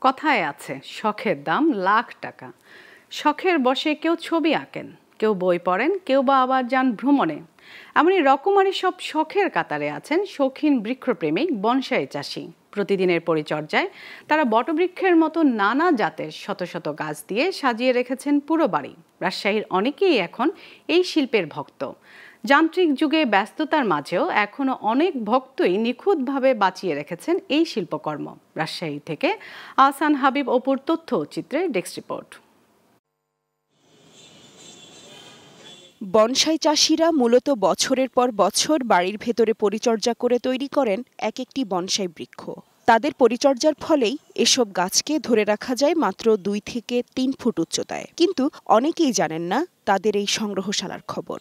কথায় আছে শখের দাম লাখ টাকা। শখের বশে কেউ ছবি আঁকেন, কেউ বই পড়েন, কেউ বা আবার যান ভ্রমণে। এমনই রকমারি সব শখের কাতারে আছেন শৌখিন বৃক্ষপ্রেমিক বনসাই চাষি। প্রতিদিনের পরিচর্যায় তারা বটবৃক্ষের মতো নানা জাতের শত শত গাছ দিয়ে সাজিয়ে রেখেছেন পুরো বাড়ি। রাজশাহীর অনেকেই এখন এই শিল্পের ভক্ত। যান্ত্রিক যুগে ব্যস্ততার মাঝেও এখনো অনেক ভক্তই নিখুঁতভাবে বাঁচিয়ে রেখেছেন এই শিল্পকর্ম। রাজশাহী থেকে আহসান হাবিব অপুর তথ্য চিত্রে ডেস্ক রিপোর্ট। বনসাই চাষিরা মূলত বছরের পর বছর বাড়ির ভেতরে পরিচর্যা করে তৈরি করেন এক একটি বনসাই বৃক্ষ। তাদের পরিচর্যার ফলেই এসব গাছকে ধরে রাখা যায় মাত্র 2 থেকে 3 ফুট উচ্চতায়। কিন্তু অনেকেই জানেন না তাদের এই সংগ্রহশালার খবর।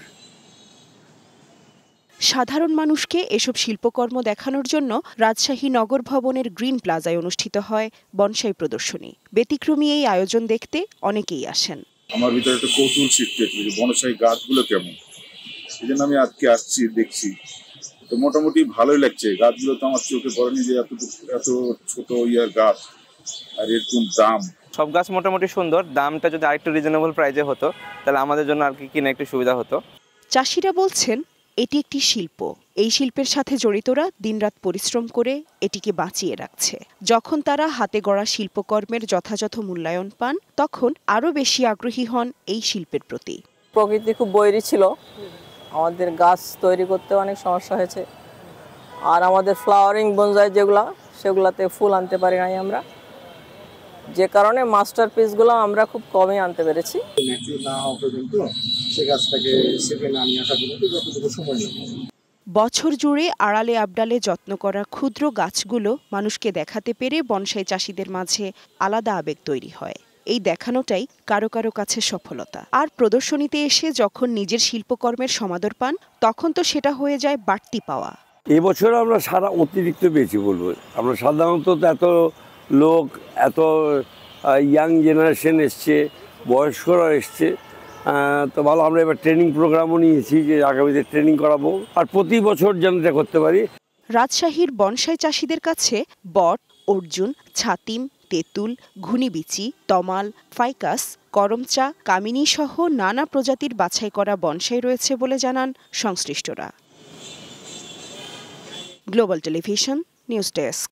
সাধারণ মানুষকে এসব শিল্পকর্ম দেখানোর জন্য রাজশাহী নগর ভবনের গ্রিন প্লাজায় অনুষ্ঠিত হয় বনসাই প্রদর্শনী। ব্যতিক্রমী এই আয়োজন দেখতে অনেকেই আসেন। আমার ভিতরে একটা কৌতূহল সৃষ্টি হয়েছিল যে বনসাই গাছগুলো কেমন, এই জন্য আমি আজকে আসছি, দেখছি। তো মোটামুটি ভালোই লাগছে। গাছগুলো তো আমার চোখে পড়েনি যে এত ছোট গাছ আর এরকম দাম। সব গাছ মোটামুটি সুন্দর, দামটা যদি আরেকটু রিজনেবল প্রাইসে হতো তাহলে আমাদের জন্য আর কি কিনে একটু সুবিধা হতো। চাষিরা বলছেন এটি একটি শিল্প। এই শিল্পের সাথে জড়িতরা দিনরাত পরিশ্রম করে এটিকে বাঁচিয়ে রাখছে। যখন তারা হাতে গড়া শিল্পকর্মের যথাযথ মূল্যায়ন পান, তখন আরো বেশি আগ্রহী হন এই শিল্পের প্রতি। প্রকৃতি খুব বৈরী ছিল, আমাদের গাছ তৈরি করতে অনেক সমস্যা হয়েছে। আর আমাদের ফ্লাওয়ারিং বনসাই সেগুলাতে ফুল আনতে পারি নাই আমরা, যে কারণে মাস্টারপিসগুলো আমরা খুব কমই আনতে পেরেছি। বছর জুড়ে আড়ালে আবডালে যত্ন করা ক্ষুদ্র গাছগুলো মানুষকে দেখাতে পেরে বনসাই চাষিদের মাঝে আলাদা আবেগ তৈরি হয়। এই দেখানোটাই কারো কারো কাছে সফলতা। আর প্রদর্শনীতে এসে যখন নিজের শিল্পকর্মের সমাদর পান, তখন তো সেটা হয়ে যায় বাড়তি পাওয়া। এবছর আমরা সারা অতিরিক্ত পেয়েছি বলবো। আমরা সাধারণত এত লোক, এত ইয়াং জেনারেশন এসছে, বয়স্করা এসছে, তো ভালো। আমরা এবার ট্রেনিং প্রোগ্রামও নিয়েছি যে আগামীতে ট্রেনিং করাবো, আর প্রতি বছর যেন এটা করতে পারি। রাজশাহীর বনসাই চাষিদের কাছে বট, অর্জুন, ছাতিম, তেঁতুল, ঘুনিবিচি, তমাল, ফাইকাস, করমচা, কামিনী সহ নানা প্রজাতির বাছাই করা বনসাই রয়েছে বলে জানান সংশ্লিষ্টরা। Global television news desk.